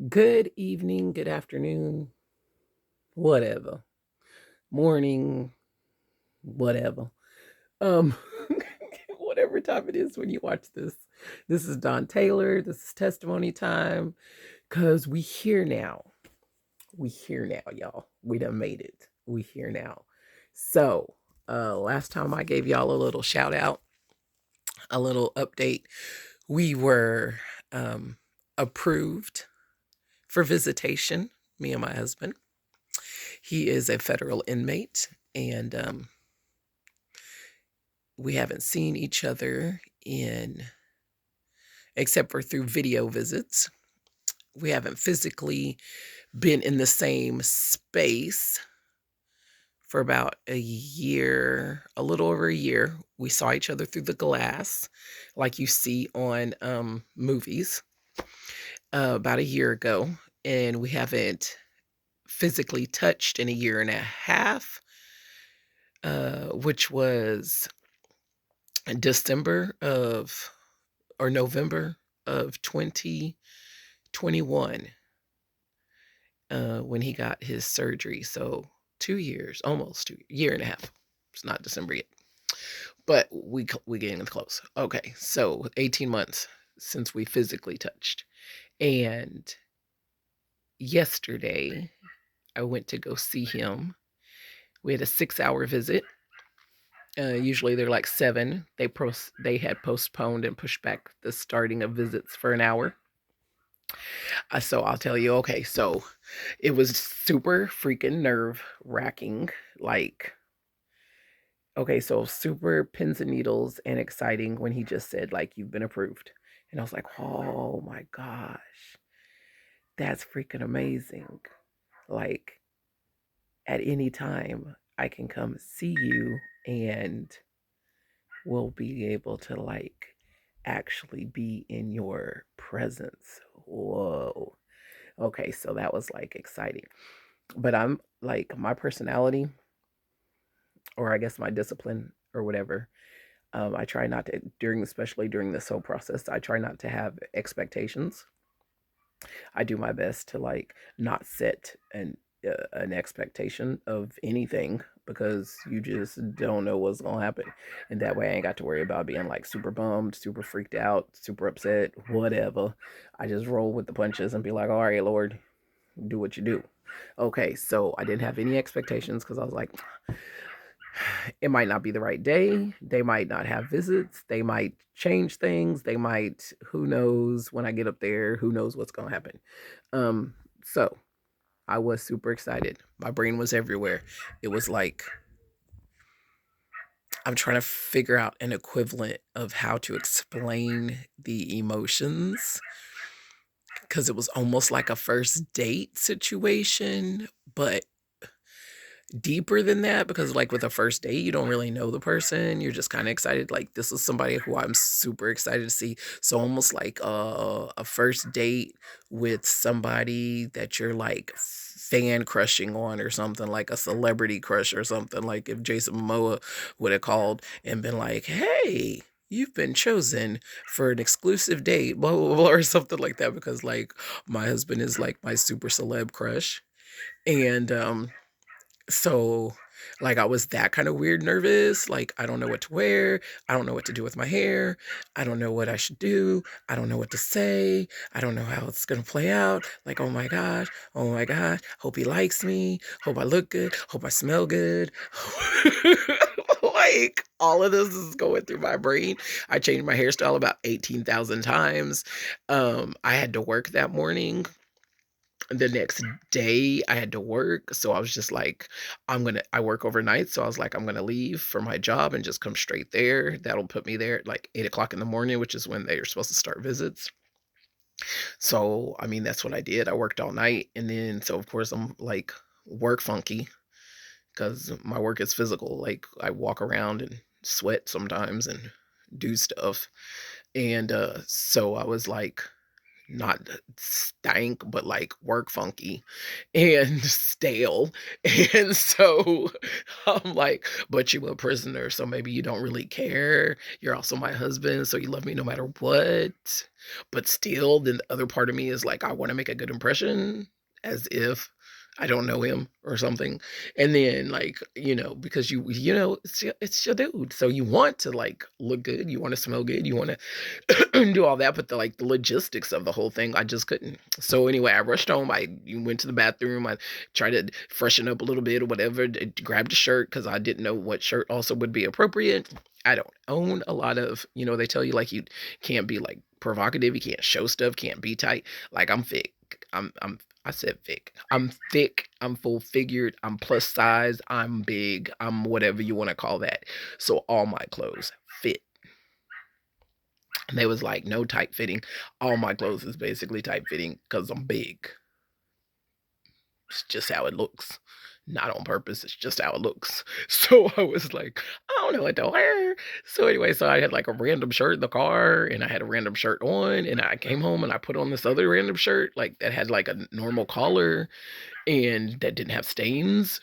Good evening, good afternoon, whatever. Morning, whatever. Um whatever time it is when you watch this. This is Don Taylor. This is testimony time cuz we here now. We here now, y'all. We done made it. We here now. So, last time I gave y'all a little shout out, a little update. We were approved for visitation, me and my husband. He is a federal inmate, and we haven't seen each other in, except for through video visits. We haven't physically been in the same space for about a year, a little over a year. We saw each other through the glass, like you see on movies, about a year ago, and we haven't physically touched in a year and a half, which was December of or November of 2021, when he got his surgery. So 2 years, almost year and a half. It's not December yet, but we getting close. Okay, so 18 months since we physically touched, and yesterday I went to go see him. We had a 6-hour visit. Usually they're like 7. They had postponed and pushed back the starting of visits for an hour. So I'll tell you, okay, so it was super freaking nerve wracking. Like, okay, so super pins and needles and exciting when he just said, like, you've been approved. And I was like, oh my gosh, that's freaking amazing. Like, at any time, I can come see you and we'll be able to, like, actually be in your presence. Whoa. Okay, so that was like exciting. But I'm like, my personality, or I guess my discipline or whatever, I try not to, especially during this whole process, I try not to have expectations. I do my best to like not set an expectation of anything because you just don't know what's gonna happen, and that way I ain't got to worry about being like super bummed, super freaked out, super upset, whatever. I just roll with the punches and be like, all right, Lord, do what you do. Okay, so I didn't have any expectations because I was like, it might not be the right day. They might not have visits. They might change things. They might, who knows when I get up there, who knows what's going to happen. So I was super excited. My brain was everywhere. It was like, I'm trying to figure out an equivalent of how to explain the emotions because it was almost like a first date situation, but deeper than that because like with a first date you don't really know the person, you're just kind of excited, like this is somebody who I'm super excited to see. So almost like a first date with somebody that you're like fan crushing on or something, like a celebrity crush or something, like if Jason Momoa would have called and been like, hey, you've been chosen for an exclusive date, blah blah blah, or something like that, because like my husband is like my super celeb crush. And so, like, I was that kind of weird nervous. Like, I don't know what to wear. I don't know what to do with my hair. I don't know what I should do. I don't know what to say. I don't know how it's going to play out. Like, oh my gosh. Oh my gosh. Hope he likes me. Hope I look good. Hope I smell good. Like, all of this is going through my brain. I changed my hairstyle about 18,000 times. I had to work that morning. The next day I had to work, so I was just like, I work overnight, so I was like, I'm gonna leave for my job and just come straight there. That'll put me there at like 8 o'clock in the morning, which is when they are supposed to start visits. So I mean, that's what I did. I worked all night, and then so of course I'm like work funky because my work is physical. Like I walk around and sweat sometimes and do stuff. And so I was like not stank, but like work funky and stale. And so I'm like, but you a prisoner, so maybe you don't really care. You're also my husband, so you love me no matter what. But still, then the other part of me is like, I want to make a good impression as if I don't know him or something. And then like, because it's your dude. So you want to like look good, you want to smell good, you want to do all that, but the logistics of the whole thing, I just couldn't. So anyway, I rushed home. I went to the bathroom. I tried to freshen up a little bit or whatever. Grabbed a shirt because I didn't know what shirt also would be appropriate. I don't own a lot of, they tell you like you can't be like provocative, you can't show stuff, can't be tight. Like I'm thick. I said thick. I'm thick. I'm full figured. I'm plus size. I'm big. I'm whatever you want to call that. So all my clothes fit. And they was like, no tight fitting. All my clothes is basically tight fitting because I'm big. It's just how it looks. Not on purpose. It's just how it looks. So I was like, I don't know what to wear. So anyway, so I had like a random shirt in the car and I had a random shirt on. And I came home and I put on this other random shirt, like that had like a normal collar and that didn't have stains.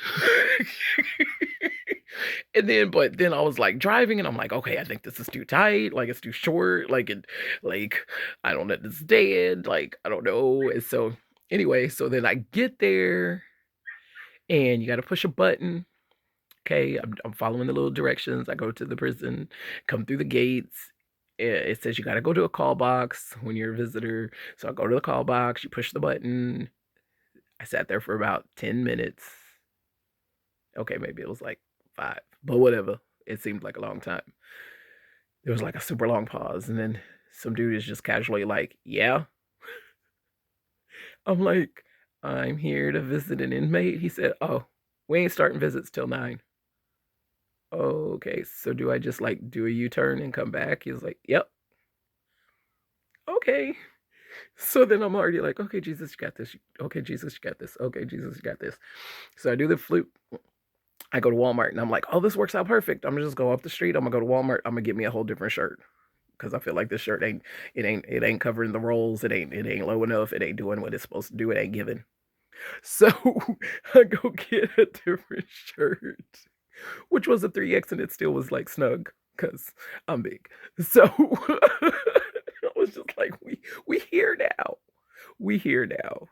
But then I was like driving and I'm like, okay, I think this is too tight. Like it's too short. Like, I don't understand. Like, I don't know. And so anyway, so then I get there and you got to push a button. Okay. I'm following the little directions. I go to the prison, come through the gates. It says you got to go to a call box when you're a visitor. So I go to the call box, you push the button. I sat there for about 10 minutes. Okay, maybe it was like 5, but whatever. It seemed like a long time. There was like a super long pause, and then some dude is just casually like, "Yeah." I'm like, "I'm here to visit an inmate." He said, "Oh, we ain't starting visits till 9." Okay, so do I just like do a U-turn and come back? He was like, "Yep." Okay. So then I'm already like, okay, Jesus, you got this. Okay, Jesus, you got this. Okay, Jesus, you got this. So I do the flip. I go to Walmart and I'm like, oh, this works out perfect. I'm gonna just go up the street. I'm gonna go to Walmart. I'm gonna get me a whole different shirt because I feel like this shirt ain't covering the rolls. It ain't low enough. It ain't doing what it's supposed to do. It ain't giving. So I go get a different shirt, which was a 3X, and it still was like snug because I'm big. So I was just like, we here now. We here now.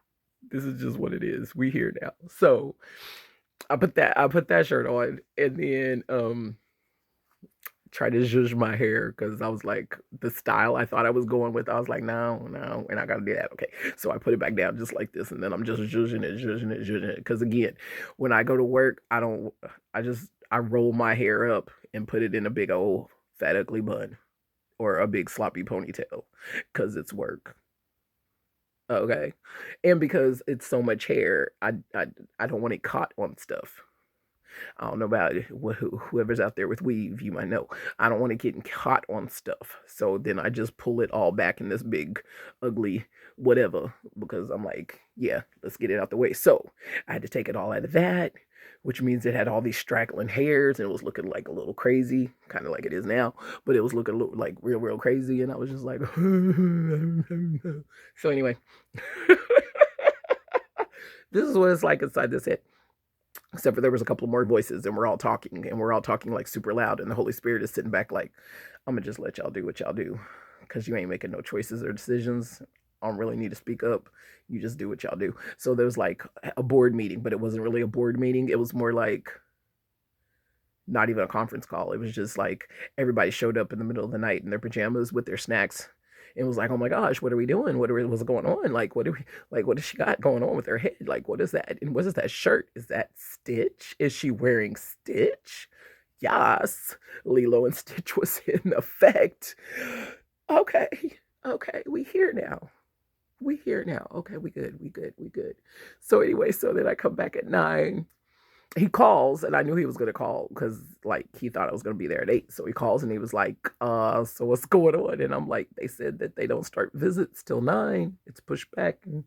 This is just what it is. We here now. So I put that shirt on and then try to zhuzh my hair because I was like the style I thought I was going with. I was like, no, we're not gonna do that. Okay, so I put it back down just like this, and then I'm just zhuzhing it. Because again, when I go to work, I don't. I roll my hair up and put it in a big old fat ugly bun or a big sloppy ponytail because it's work. Okay, and because it's so much hair, I don't want it caught on stuff. I don't know about whoever's out there with weave, you might know. I don't want it getting caught on stuff. So then I just pull it all back in this big, ugly whatever because I'm like, yeah, let's get it out the way. So I had to take it all out of that, which means it had all these straggling hairs and it was looking like a little crazy, kind of like it is now, but it was looking like real, real crazy. And I was just like, so anyway, this is what it's like inside this head except for there was a couple more voices and we're all talking like super loud and the Holy Spirit is sitting back like I'm gonna just let y'all do what y'all do because you ain't making no choices or decisions. I don't really need to speak up. You just do what y'all do. So there was like a board meeting, but it wasn't really a board meeting. It was more like not even a conference call. It was just like everybody showed up in the middle of the night in their pajamas with their snacks and was like, "Oh my gosh, what are we doing? What's going on? Like, what does she got going on with her head? Like, what is that? And what is that shirt? Is that Stitch? Is she wearing Stitch?" Yes, Lilo and Stitch was in effect. Okay, okay, we here now. We here now. Okay, we good. We good. We good. So anyway, so then I come back at 9. He calls and I knew he was gonna call because like he thought I was gonna be there at 8. So he calls and he was like, so what's going on? And I'm like, they said that they don't start visits till 9. It's pushed back and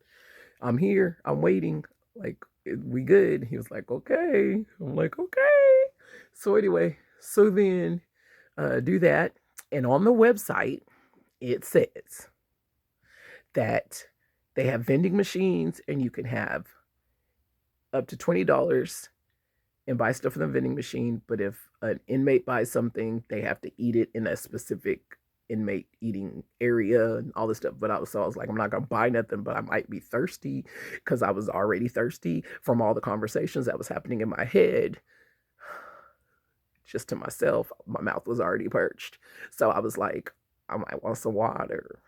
I'm here. I'm waiting. Like, we good. He was like, okay. I'm like, okay. So anyway, so then do that. And on the website, it says that they have vending machines and you can have up to $20 and buy stuff in the vending machine. But if an inmate buys something, they have to eat it in a specific inmate eating area and all this stuff. But I was like, I'm not gonna buy nothing, but I might be thirsty because I was already thirsty from all the conversations that was happening in my head. Just to myself, my mouth was already parched. So I was like, I might want some water.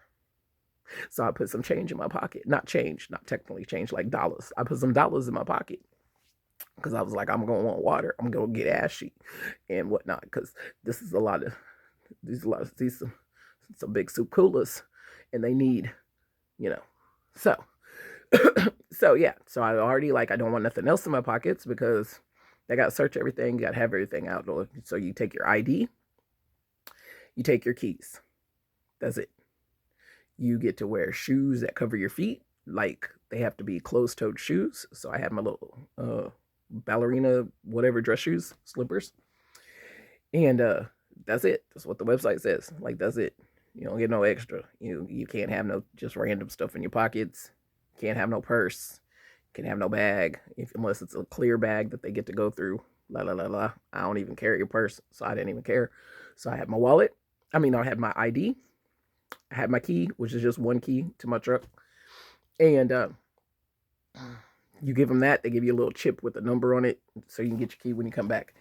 So I put some change in my pocket. Not change, not technically change, like dollars. I put some dollars in my pocket because I was like, I'm gonna want water. I'm gonna get ashy and whatnot because this is a lot of these some big soup coolers, and they need, you know. So so yeah. So I already like I don't want nothing else in my pockets because they got to search everything. You got to have everything out. So you take your ID, you take your keys. That's it. You get to wear shoes that cover your feet. Like they have to be closed-toed shoes. So I had my little ballerina, whatever dress shoes, slippers. And that's it. That's what the website says. Like that's it. You don't get no extra. You can't have no just random stuff in your pockets. Can't have no purse. Can't have no bag unless it's a clear bag that they get to go through. La la la la. I don't even carry a purse, so I didn't even care. So I had my wallet. I had my ID. I had my key, which is just one key to my truck. And you give them that. They give you a little chip with a number on it, so you can get your key when you come back.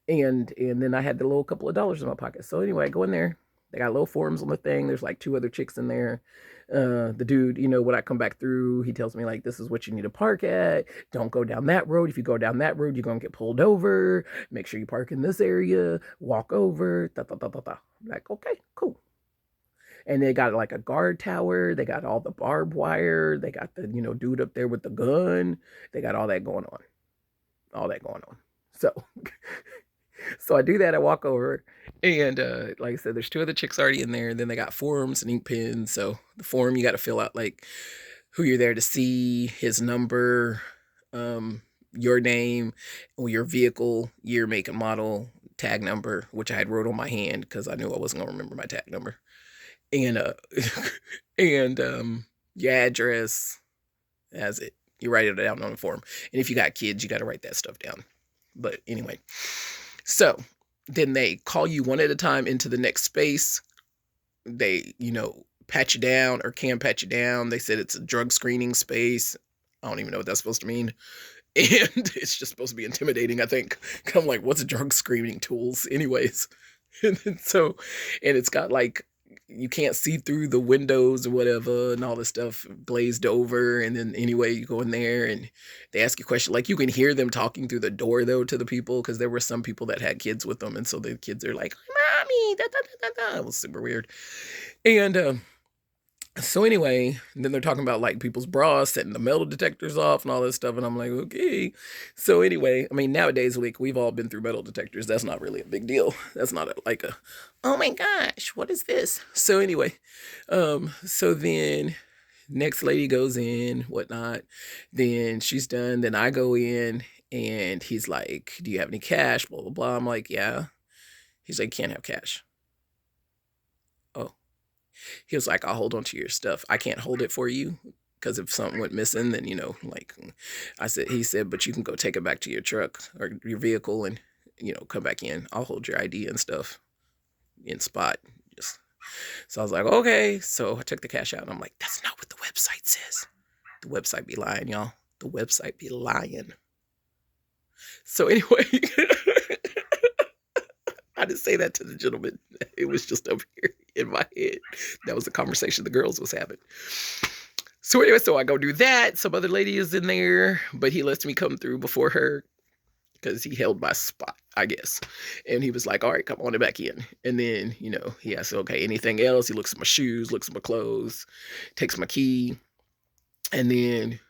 And then I had the little couple of dollars in my pocket. So anyway, I go in there. They got little forms on the thing. There's like 2 other chicks in there. The dude, when I come back through, he tells me like, this is what you need to park at. Don't go down that road. If you go down that road, you're going to get pulled over. Make sure you park in this area. Walk over. Da, da, da, da, da. I'm like, okay, cool. And they got like a guard tower. They got all the barbed wire. They got the, dude up there with the gun. They got all that going on. All that going on. So... So I do that. I walk over, and like I said, there's 2 other chicks already in there. And then they got forms and ink pens. So the form, you got to fill out like who you're there to see, his number, your name, or your vehicle, year, make, and model, tag number, which I had wrote on my hand because I knew I wasn't gonna remember my tag number, and and your address. That's it. You write it down on the form. And if you got kids, you got to write that stuff down. But anyway. So then they call you one at a time into the next space. They, pat you down or can pat you down. They said it's a drug screening space. I don't even know what that's supposed to mean. And it's just supposed to be intimidating, I think. I'm like, what's drug screening tools? Anyways. And it's got like, you can't see through the windows or whatever and all this stuff glazed over. And then anyway, you go in there and they ask you questions. Like you can hear them talking through the door though to the people because there were some people that had kids with them. And so the kids are like, mommy, da, da, da, da, da. It was super weird. And so anyway, then they're talking about like people's bras, setting the metal detectors off and all this stuff. And I'm like, okay. So anyway, nowadays, we've all been through metal detectors. That's not really a big deal. That's not oh my gosh, what is this? So anyway, so then next lady goes in, whatnot. Then she's done. Then I go in and he's like, do you have any cash? Blah, blah, blah. I'm like, yeah. He's like, can't have cash. Oh. He was like, I'll hold on to your stuff. I can't hold it for you because if something went missing, then, he said, but you can go take it back to your truck or your vehicle and, come back in. I'll hold your ID and stuff in spot. So I was like, okay. So I took the cash out and I'm like, that's not what the website says. The website be lying, y'all. The website be lying. So anyway, I didn't say that to the gentleman. It was just over here in my head. That was the conversation the girls was having. So anyway, so I go do that. Some other lady is in there, but he lets me come through before her because he held my spot, I guess. And he was like, all right, come on back in. And then, he asked, okay, anything else? He looks at my shoes, looks at my clothes, takes my key. And then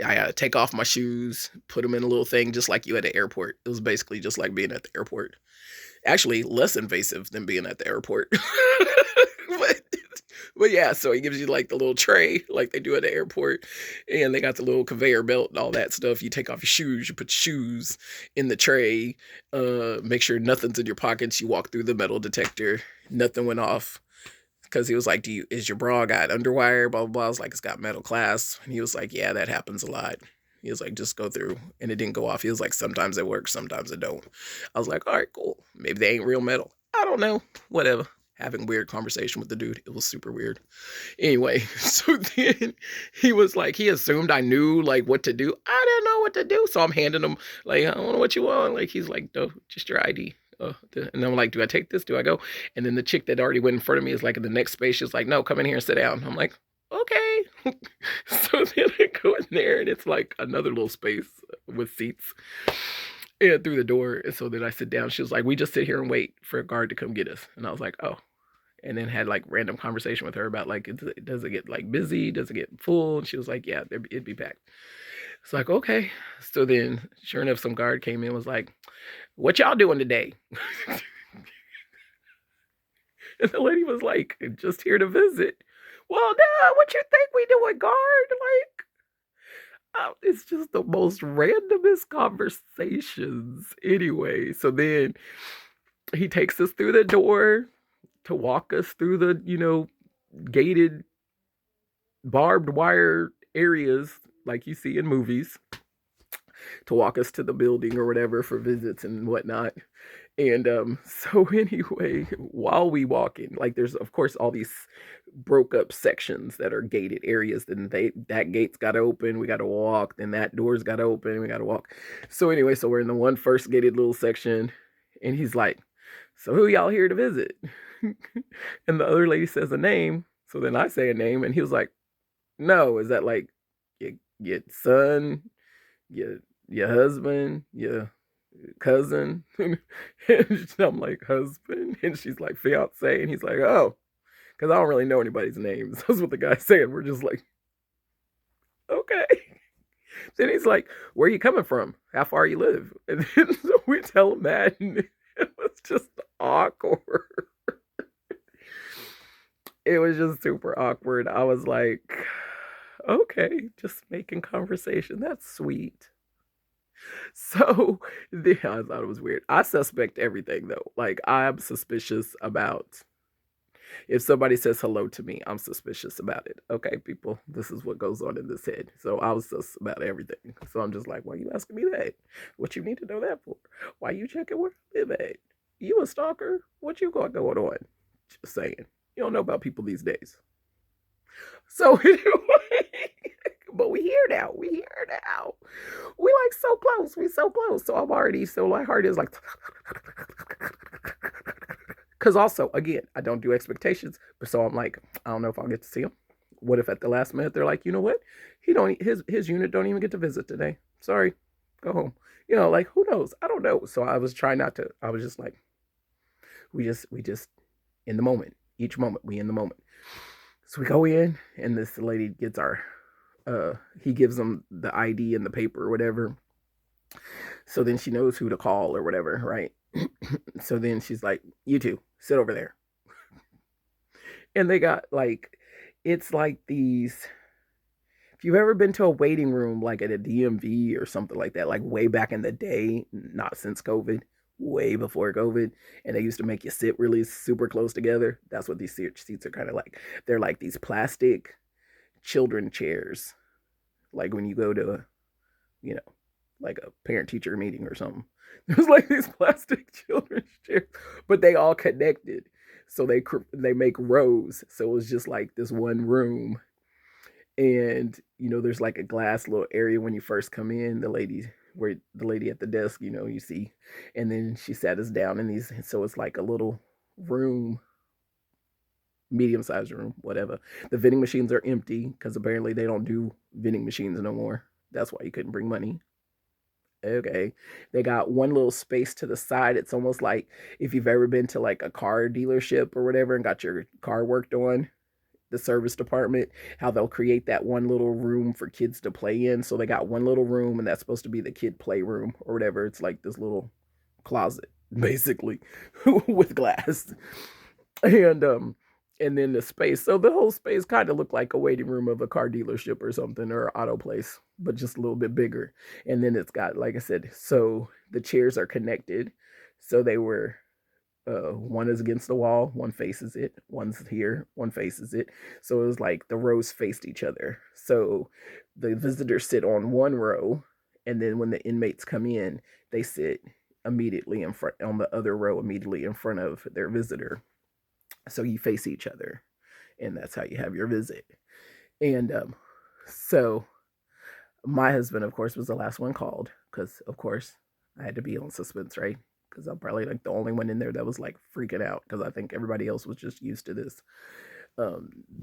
I got to take off my shoes, put them in a little thing just like you at the airport. It was basically just like being at the airport. Actually, less invasive than being at the airport. but yeah, so he gives you like the little tray like they do at the airport. And they got the little conveyor belt and all that stuff. You take off your shoes, you put your shoes in the tray, make sure nothing's in your pockets. You walk through the metal detector, nothing went off. because he was like, is your bra got underwire? Blah, blah, blah. I was like, it's got metal clasps. And he was like, yeah, that happens a lot. He was like, just go through. And it didn't go off. He was like, sometimes it works, sometimes it don't. I was like, all right, cool. Maybe they ain't real metal. I don't know. Whatever. Having weird conversation with the dude. It was super weird. Anyway, so then he was like, he assumed I knew like what to do. I didn't know what to do. So I'm handing him like, I don't know what you want. Like, he's like, no, just your ID. And I'm like, do I take this? Do I go? And then the chick that already went in front of me is like in the next space. She's like, no, come in here and sit down. I'm like, okay. So then I go in there and it's like another little space with seats and through the door. And so then I sit down. She was like, we just sit here and wait for a guard to come get us. And I was like, oh. And then had like random conversation with her about like, does it get like busy? Does it get full? And she was like, yeah, it'd be packed. It's like, okay. So then sure enough, some guard came in and was like, what y'all doing today? And the lady was like, just here to visit. Well, nah, what you think we doing, guard? Like, it's just the most randomest conversations. Anyway, so then he takes us through the door to walk us through the, gated barbed wire areas like you see in movies, to walk us to the building or whatever for visits and whatnot. And so anyway, while we walk in, like there's of course all these broke up sections that are gated areas. Then that gate's got to open, we got to walk. Then that door's got to open, we got to walk. So anyway, so we're in the one first gated little section, and he's like, "So who y'all here to visit?" And the other lady says a name. So then I say a name, and he was like, "No, is that like your son, your husband, your cousin?" And I'm like, husband? And she's like, fiance. And he's like, oh, because I don't really know anybody's names. That's what the guy's saying. We're just like, okay. Then he's like, where are you coming from? How far you live? And then so we tell him that, and it was just awkward. It was just super awkward. I was like, okay, just making conversation. That's sweet. So I thought it was weird. I suspect everything though. Like, I'm suspicious about if somebody says hello to me, I'm suspicious about it. Okay, people, this is what goes on in this head. So I was sus about everything. So I'm just like, why are you asking me that? What you need to know that for? Why you checking where I live at? You a stalker? What you got going on? Just saying. You don't know about people these days. So anyway, but we here now. We here now. We like so close. We so close. So I'm already, so my heart is like, because also, again, I don't do expectations. But so I'm like, I don't know if I'll get to see him. What if at the last minute they're like, you know what? He don't, his unit don't even get to visit today. Sorry, go home. Like, who knows? I don't know. So I was trying not to. I was just like, we just in the moment. Each moment, we in the moment. So we go in, and this lady gets he gives them the ID and the paper or whatever. So then she knows who to call or whatever, right? So then she's like, you two, sit over there. And they got like, it's like these, if you've ever been to a waiting room, like at a DMV or something like that, like way back in the day, not since COVID, way before COVID, and they used to make you sit really super close together. That's what these seats are kind of like. They're like these plastic children chairs, like when you go to, you know, like a parent teacher meeting or something. There's like these plastic children's chairs, but they all connected, so they make rows. So it was just like this one room, and there's like a glass little area when you first come in. The lady at the desk, you see, and then she sat us down in these. So it's like a little room, medium-sized room, whatever. The vending machines are empty because apparently they don't do vending machines no more. That's why you couldn't bring money. Okay. They got one little space to the side. It's almost like if you've ever been to like a car dealership or whatever and got your car worked on, the service department, how they'll create that one little room for kids to play in. So they got one little room, and that's supposed to be the kid playroom or whatever. It's like this little closet, basically, with glass. And then the space. So the whole space kind of looked like a waiting room of a car dealership or something, or auto place, but just a little bit bigger. And then it's got, like I said, so the chairs are connected. So they were one is against the wall, one faces it, one's here, one faces it. So it was like the rows faced each other. So the visitors sit on one row, and then when the inmates come in, they sit immediately in front on the other row, immediately in front of their visitor. So you face each other, and that's how you have your visit. And so my husband, of course, was the last one called because, of course, I had to be on suspense, right? Because I'm probably like the only one in there that was like freaking out because I think everybody else was just used to this.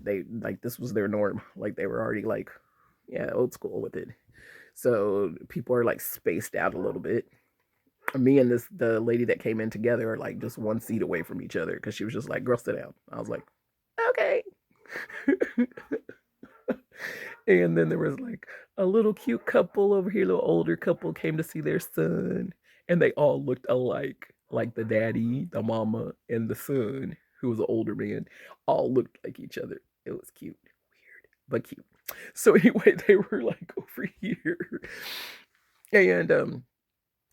They like this was their norm. Like they were already like, yeah, old school with it. So people are like spaced out a little bit. Me and the lady that came in together are like just one seat away from each other because she was just like, girl, sit down. I was like, okay. And then there was like a little cute couple over here, a little older couple came to see their son, and they all looked alike. Like the daddy, the mama, and the son, who was an older man, all looked like each other. It was cute, weird, but cute. So anyway, they were like over here, and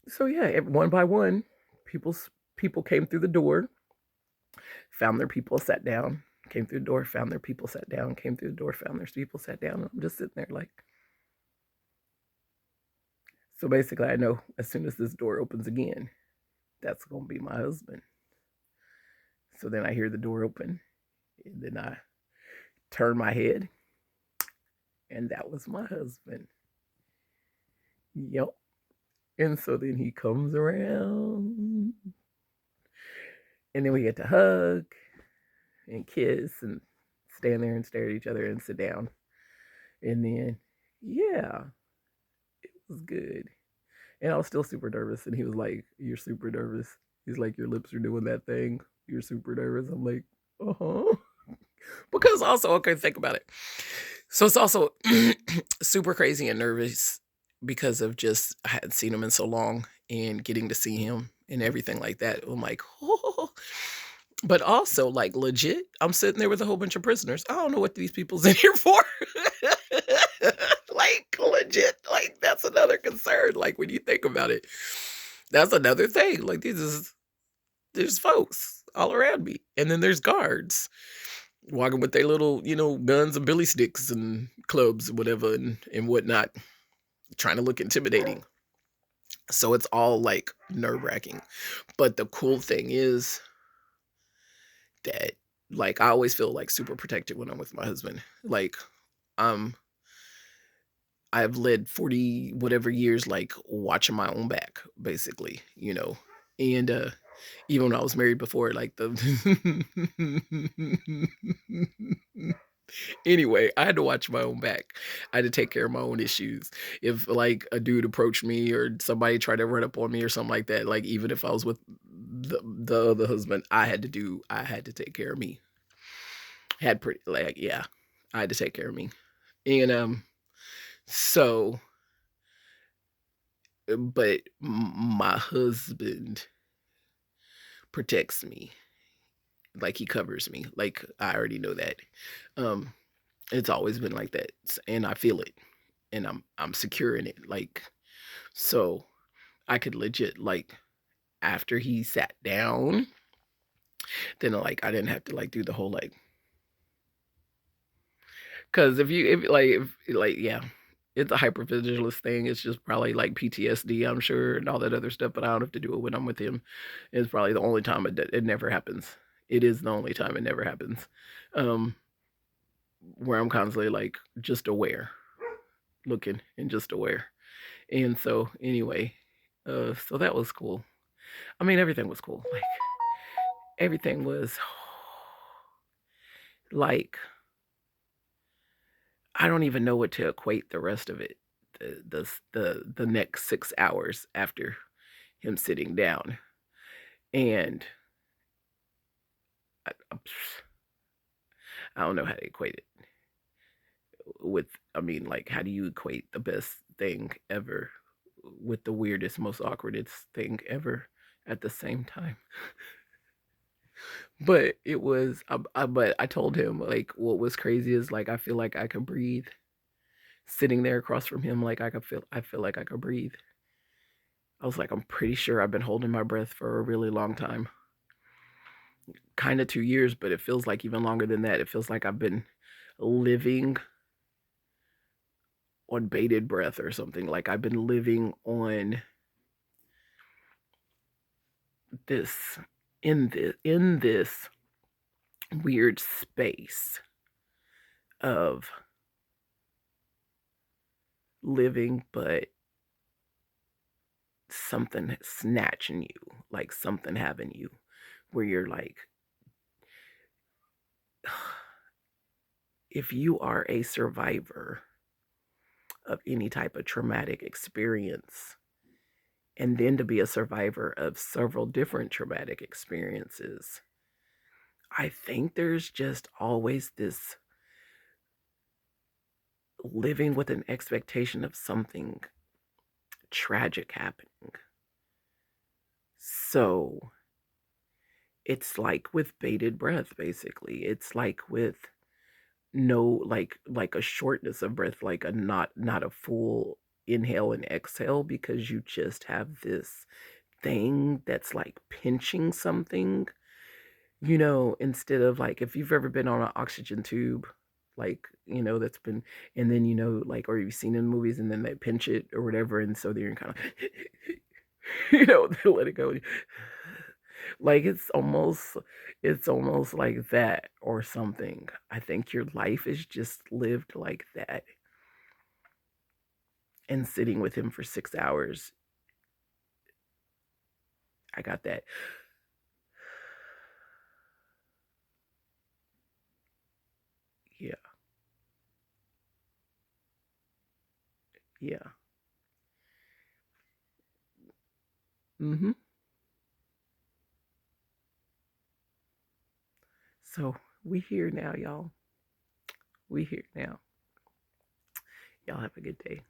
so yeah, one by one, people came through the door, found their people, sat down. Came through the door, found their people, sat down. Came through the door, found their people, sat down. And I'm just sitting there like, so basically, I know as soon as this door opens again, that's going to be my husband. So then I hear the door open, and then I turn my head, and that was my husband. Yep. And so then he comes around, and then we get to hug and kiss and stand there and stare at each other and sit down. And then, yeah, it was good. And I was still super nervous. And he was like, you're super nervous. He's like, your lips are doing that thing. You're super nervous. I'm like, uh-huh. Because also, okay, think about it. So it's also super crazy and nervous because of just I hadn't seen him in so long and getting to see him and everything like that. I'm like, oh. But also, like, legit, I'm sitting there with a whole bunch of prisoners. I don't know what these people's in here for. Like, legit, like, that's another concern. Like, when you think about it, that's another thing. Like, there's folks all around me. And then there's guards walking with their little, guns and billy sticks and clubs and whatever and whatnot, trying to look intimidating. So it's all like nerve wracking. But the cool thing is that like I always feel like super protected when I'm with my husband. Like um I've led 40 whatever years like watching my own back, basically. And even when I was married before, like the anyway, I had to watch my own back. I had to take care of my own issues. If like a dude approached me or somebody tried to run up on me or something like that, like even if I was with the other husband, I had to take care of me. Had pretty like yeah, I had to take care of me. And so but my husband protects me. Like he covers me. Like I already know that. Um it's always been like that. And I feel it. And I'm secure in it. Like so I could legit like after he sat down, then like I didn't have to like do the whole like because if yeah, it's a hypervigilance thing. It's just probably like PTSD, I'm sure, and all that other stuff. But I don't have to do it when I'm with him. It's probably the only time it never happens. It is the only time it never happens, um, where I'm constantly like just aware, looking and just aware. And so anyway, so that was cool. I mean, everything was cool. Like everything was like I don't even know what to equate the rest of it. The next 6 hours after him sitting down, and I, I don't know how to equate it with. I mean, like, how do you equate the best thing ever with the weirdest, most awkwardest thing ever at the same time? But it was. But I told him like what was crazy is like I feel like I could breathe sitting there across from him. Like I feel like I could breathe. I was like, I'm pretty sure I've been holding my breath for a really long time. kind of 2 years, but it feels like even longer than that. It feels like I've been living on bated breath or something. Like I've been living on this in this weird space of living, but something snatching you, like something having you, where you're like, if you are a survivor of any type of traumatic experience, and then to be a survivor of several different traumatic experiences, I think there's just always this living with an expectation of something tragic happening. So it's like with bated breath, basically. It's like with no, like a shortness of breath, like a not a full inhale and exhale, because you just have this thing that's like pinching something, instead of, like, if you've ever been on an oxygen tube, like, that's been, and then, like, or you've seen in movies and then they pinch it or whatever, and so then you're kind of they let it go. Like it's almost like that or something. I think your life is just lived like that. And sitting with him for 6 hours, I got that. Yeah, yeah. Mm-hmm. So we here now, y'all. We here now. Y'all have a good day.